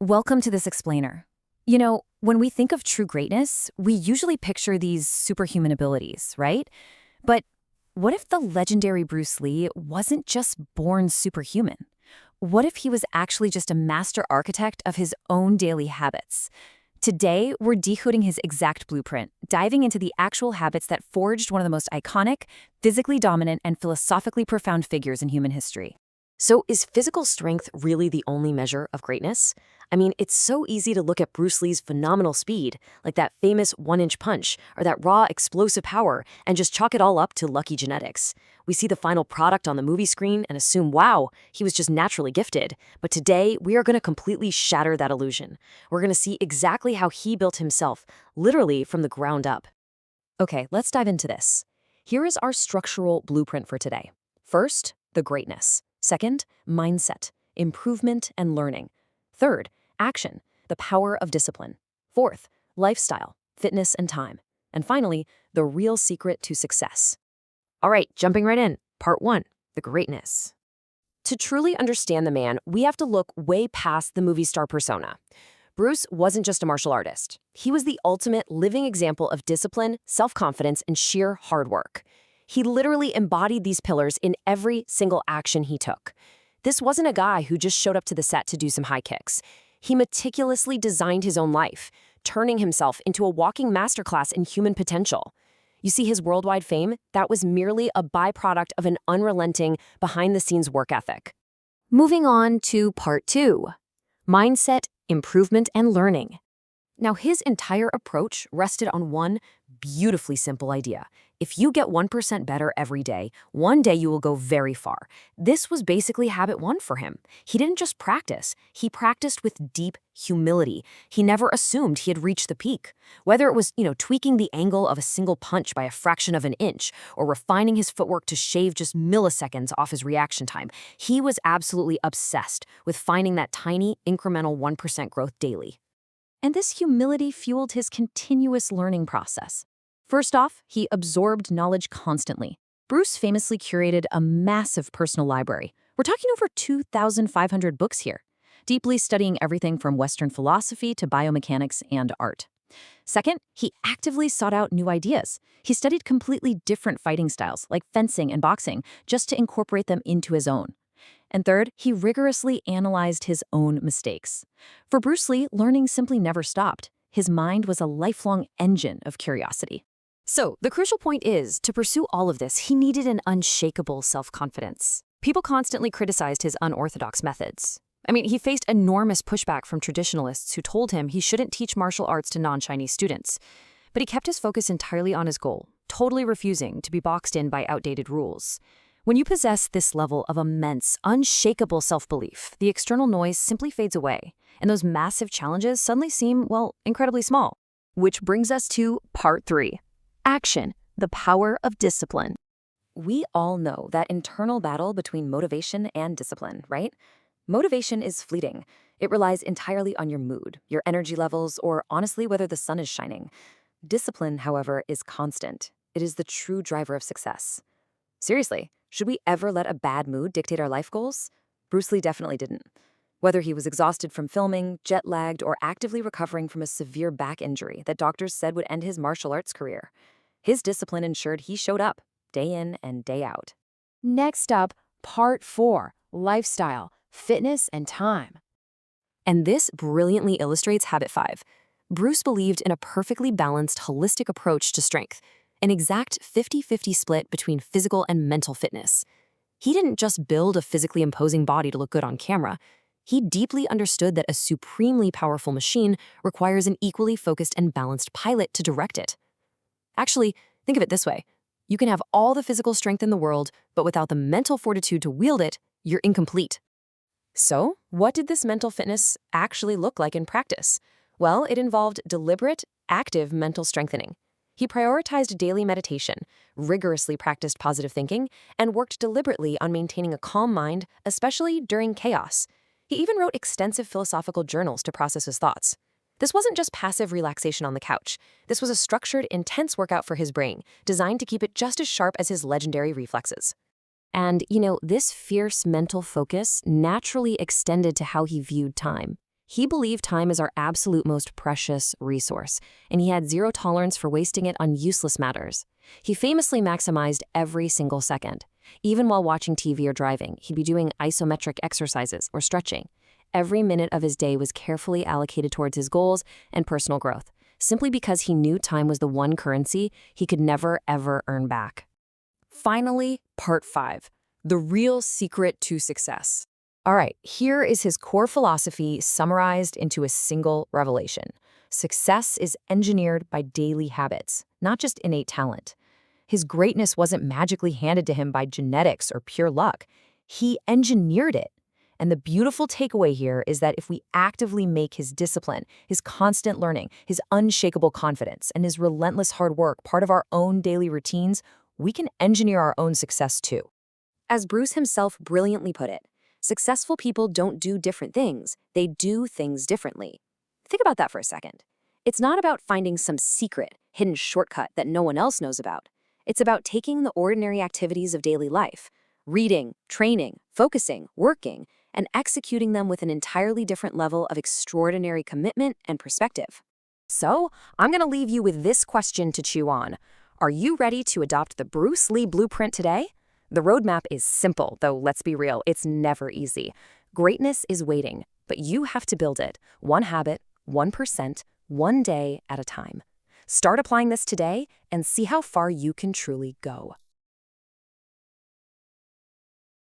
Welcome to this explainer. You know, when we think of true greatness, we usually picture these superhuman abilities, right? But what if the legendary Bruce Lee wasn't just born superhuman? What if he was actually just a master architect of his own daily habits? Today, we're decoding his exact blueprint, diving into the actual habits that forged one of the most iconic, physically dominant, and philosophically profound figures in human history. So is physical strength really the only measure of greatness? I mean, it's so easy to look at Bruce Lee's phenomenal speed, like that famous one-inch punch, or that raw, explosive power, and just chalk it all up to lucky genetics. We see the final product on the movie screen and assume, wow, he was just naturally gifted. But today, we are going to completely shatter that illusion. We're going to see exactly how he built himself, literally from the ground up. Okay, let's dive into this. Here is our structural blueprint for today. First, the greatness. Second, mindset, improvement and learning. Third, action, the power of discipline. Fourth, lifestyle, fitness and time. And finally, the real secret to success. All right, jumping right in. Part 1, the greatness. To truly understand the man, we have to look way past the movie star persona. Bruce wasn't just a martial artist. He was the ultimate living example of discipline, self-confidence, and sheer hard work. He literally embodied these pillars in every single action he took. This wasn't a guy who just showed up to the set to do some high kicks. He meticulously designed his own life, turning himself into a walking masterclass in human potential. You see, his worldwide fame, that was merely a byproduct of an unrelenting, behind-the-scenes work ethic. Moving on to part 2, mindset, improvement, and learning. Now, his entire approach rested on one beautifully simple idea. If you get 1% better every day, one day you will go very far. This was basically habit 1 for him. He didn't just practice, he practiced with deep humility. He never assumed he had reached the peak. Whether it was, tweaking the angle of a single punch by a fraction of an inch, or refining his footwork to shave just milliseconds off his reaction time, he was absolutely obsessed with finding that tiny, incremental 1% growth daily. And this humility fueled his continuous learning process. First off, he absorbed knowledge constantly. Bruce famously curated a massive personal library. We're talking over 2,500 books here, deeply studying everything from Western philosophy to biomechanics and art. Second, he actively sought out new ideas. He studied completely different fighting styles, like fencing and boxing, just to incorporate them into his own. And third, he rigorously analyzed his own mistakes. For Bruce Lee, learning simply never stopped. His mind was a lifelong engine of curiosity. So, the crucial point is, to pursue all of this, he needed an unshakable self-confidence. People constantly criticized his unorthodox methods. I mean, he faced enormous pushback from traditionalists who told him he shouldn't teach martial arts to non-Chinese students. But he kept his focus entirely on his goal, totally refusing to be boxed in by outdated rules. When you possess this level of immense, unshakable self-belief, the external noise simply fades away, and those massive challenges suddenly seem, well, incredibly small. Which brings us to part 3. Action, the power of discipline. We all know that internal battle between motivation and discipline, right? Motivation is fleeting. It relies entirely on your mood, your energy levels, or honestly, whether the sun is shining. Discipline, however, is constant. It is the true driver of success. Seriously, should we ever let a bad mood dictate our life goals? Bruce Lee definitely didn't. Whether he was exhausted from filming, jet-lagged, or actively recovering from a severe back injury that doctors said would end his martial arts career, his discipline ensured he showed up, day in and day out. Next up, part 4, lifestyle, fitness, and time. And this brilliantly illustrates habit 5. Bruce believed in a perfectly balanced, holistic approach to strength, an exact 50-50 split between physical and mental fitness. He didn't just build a physically imposing body to look good on camera. He deeply understood that a supremely powerful machine requires an equally focused and balanced pilot to direct it. Actually, think of it this way. You can have all the physical strength in the world, but without the mental fortitude to wield it, you're incomplete. So, what did this mental fitness actually look like in practice? Well, it involved deliberate, active mental strengthening. He prioritized daily meditation, rigorously practiced positive thinking, and worked deliberately on maintaining a calm mind, especially during chaos. He even wrote extensive philosophical journals to process his thoughts. This wasn't just passive relaxation on the couch. This was a structured, intense workout for his brain, designed to keep it just as sharp as his legendary reflexes. And, this fierce mental focus naturally extended to how he viewed time. He believed time is our absolute most precious resource, and he had zero tolerance for wasting it on useless matters. He famously maximized every single second. Even while watching TV or driving, he'd be doing isometric exercises or stretching. Every minute of his day was carefully allocated towards his goals and personal growth, simply because he knew time was the one currency he could never, ever earn back. Finally, part 5, the real secret to success. All right, here is his core philosophy summarized into a single revelation. Success is engineered by daily habits, not just innate talent. His greatness wasn't magically handed to him by genetics or pure luck. He engineered it. And the beautiful takeaway here is that if we actively make his discipline, his constant learning, his unshakable confidence, and his relentless hard work part of our own daily routines, we can engineer our own success too. As Bruce himself brilliantly put it, successful people don't do different things, they do things differently. Think about that for a second. It's not about finding some secret, hidden shortcut that no one else knows about. It's about taking the ordinary activities of daily life, reading, training, focusing, working, and executing them with an entirely different level of extraordinary commitment and perspective. So, I'm going to leave you with this question to chew on. Are you ready to adopt the Bruce Lee blueprint today? The roadmap is simple, though let's be real, it's never easy. Greatness is waiting, but you have to build it, one habit, 1%, one day at a time. Start applying this today and see how far you can truly go.